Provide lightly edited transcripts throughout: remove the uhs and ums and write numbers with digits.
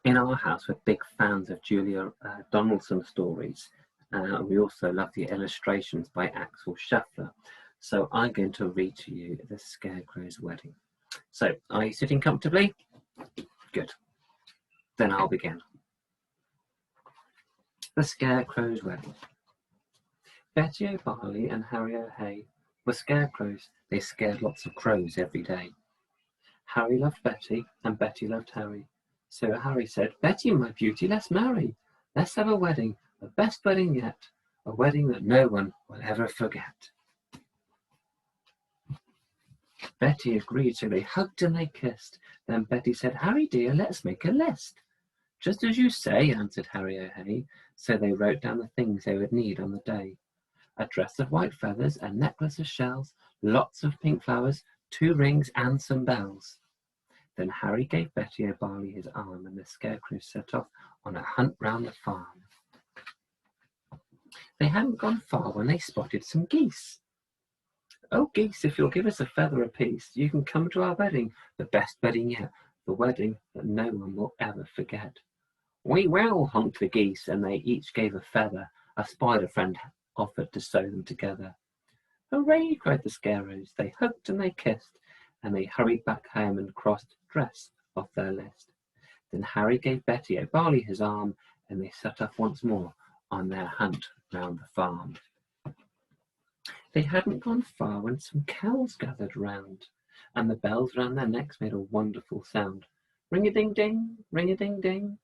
In our house, we're big fans of Julia Donaldson stories. We also love the illustrations by Axel Scheffler. So I'm going to read to you The Scarecrow's Wedding. So, are you sitting comfortably? Good. Then I'll begin. The Scarecrow's Wedding. Betty O'Barley and Harry O'Hay were scarecrows. They scared lots of crows every day. Harry loved Betty, and Betty loved Harry. So Harry said, "Betty, my beauty, let's marry. Let's have a wedding, the best wedding yet, a wedding that no one will ever forget." Betty agreed, so they hugged and they kissed. Then Betty said, "Harry dear, let's make a list." "Just as you say," answered Harry O'Hay. So they wrote down the things they would need on the day. A dress of white feathers, a necklace of shells, lots of pink flowers, 2 rings and some bells. Then Harry gave Betty O'Barley his arm, and the Scarecrows set off on a hunt round the farm. They hadn't gone far when they spotted some geese. "Oh, geese, if you'll give us a feather apiece, you can come to our wedding, the best wedding yet, the wedding that no one will ever forget." "We will," honked the geese, and they each gave a feather. A spider friend offered to sew them together. "Hooray!" cried the Scarecrows. They hugged and they kissed, and they hurried back home and crossed dress off their list. Then Harry gave Betty O'Barley his arm, and they set off once more on their hunt round the farm. They hadn't gone far when some cows gathered round, and the bells round their necks made a wonderful sound. Ring-a-ding-ding, ring-a-ding-ding.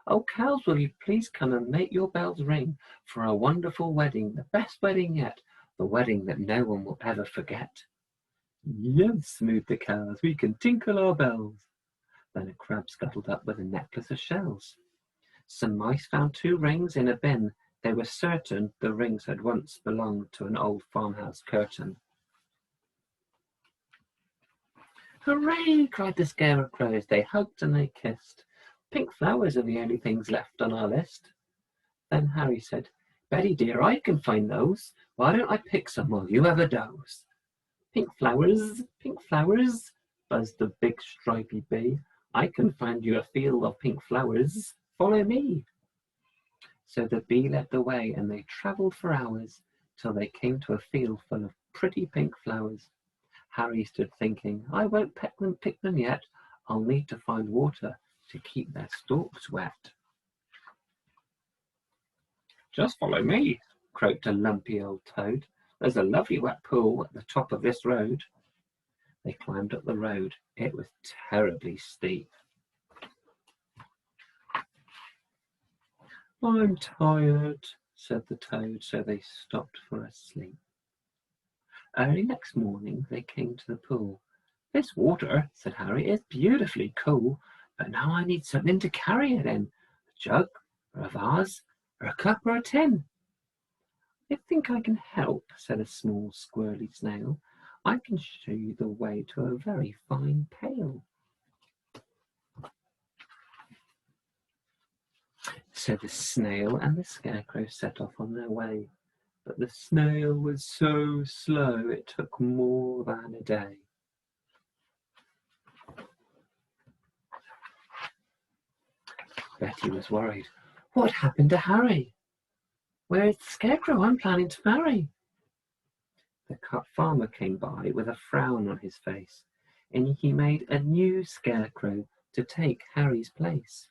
"Oh, cows, will you please come and make your bells ring for a wonderful wedding, the best wedding yet, the wedding that no one will ever forget?" "Yes," moved the cows, "we can tinkle our bells." Then a crab scuttled up with a necklace of shells. Some mice found 2 rings in a bin. They were certain the rings had once belonged to an old farmhouse curtain. "Hooray!" cried the Scarecrows. They hugged and they kissed. "Pink flowers are the only things left on our list." Then Harry said, "Betty dear, I can find those. Why don't I pick some while you have a doze?" Pink flowers, buzzed the big stripy bee. "I can find you a field of pink flowers. Follow me." So the bee led the way, and they travelled for hours till they came to a field full of pretty pink flowers. Harry stood thinking, "I won't pick them yet. I'll need to find water to keep their stalks wet." "Just follow me," croaked a lumpy old toad. "There's a lovely wet pool at the top of this road." They climbed up the road. It was terribly steep. "I'm tired," said the toad, so they stopped for a sleep. Early next morning they came to the pool. "This water," said Harry, "is beautifully cool, but now I need something to carry it in. A jug, or a vase, or a cup, or a tin." "I think I can help," said a small squirrely snail. "I can show you the way to a very fine pail." So the snail and the Scarecrow set off on their way. But the snail was so slow it took more than a day. Betty was worried. "What happened to Harry? Where's the Scarecrow I'm planning to marry?" The farmer came by with a frown on his face, and he made a new Scarecrow to take Harry's place.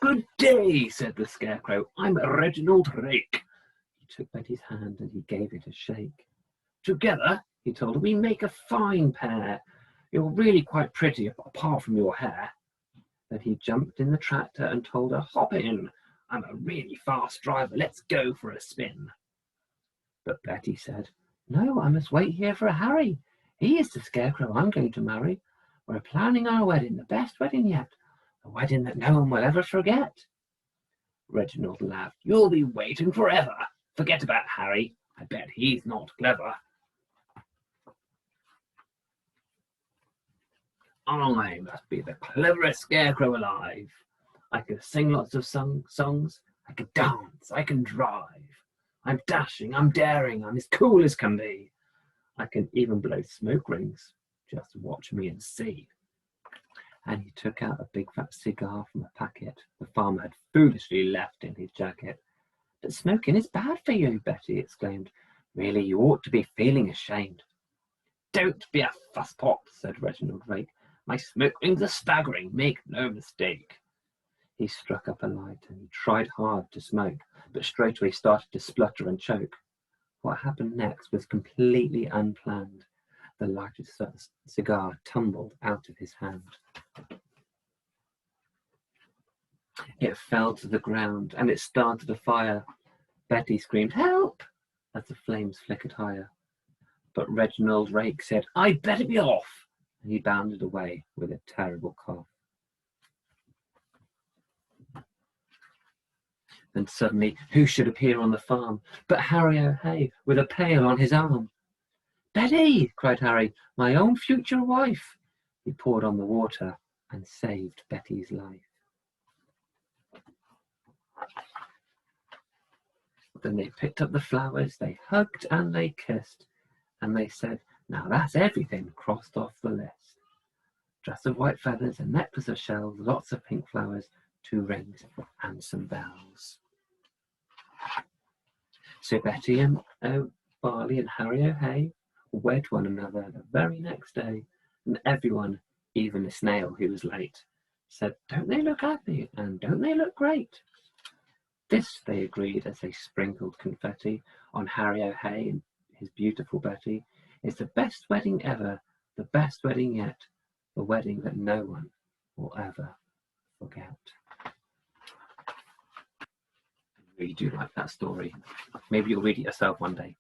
"Good day," said the Scarecrow. "I'm Reginald Rake." He took Betty's hand and he gave it a shake. "Together," he told her, "we make a fine pair. You're really quite pretty, apart from your hair." Then he jumped in the tractor and told her, "Hop in. I'm a really fast driver. Let's go for a spin." But Betty said, "No, I must wait here for Harry. He is the Scarecrow I'm going to marry. We're planning our wedding, the best wedding yet, a wedding that no one will ever forget." Reginald laughed. "You'll be waiting forever. Forget about Harry. I bet he's not clever." "I must be the cleverest Scarecrow alive. I can sing lots of songs. I can dance. I can drive. I'm dashing. I'm daring. I'm as cool as can be. I can even blow smoke rings. Just watch me and see. And he took out a big fat cigar from a packet the farmer had foolishly left in his jacket. But smoking is bad for you, Betty exclaimed. Really, you ought to be feeling ashamed. Don't be a fusspot, said Reginald Rake. My smoke rings are staggering, make no mistake. He struck up a light and he tried hard to smoke, but straightway started to splutter and choke. What happened next was completely unplanned. The lighted cigar tumbled out of his hand. It fell to the ground and it started a fire. Betty screamed, "Help!" as the flames flickered higher. But Reginald Rake said, "I'd better be off," and he bounded away with a terrible cough. Then suddenly, who should appear on the farm but Harry O'Hay with a pail on his arm. "Betty," cried Harry, "my own future wife." He poured on the water and saved Betty's life. Then they picked up the flowers, they hugged and they kissed, and they said, "Now that's everything crossed off the list. Dress of white feathers, a necklace of shells, lots of pink flowers, 2 rings and some bells." So Betty and Barley and Harry O'Hay wed one another the very next day, and everyone, even the snail who was late, said, "Don't they look happy, and don't they look great?" This, they agreed as they sprinkled confetti on Harry O'Hay and his beautiful Betty, is the best wedding ever, the best wedding yet, the wedding that no one will ever forget. I really do like that story. Maybe you'll read it yourself one day.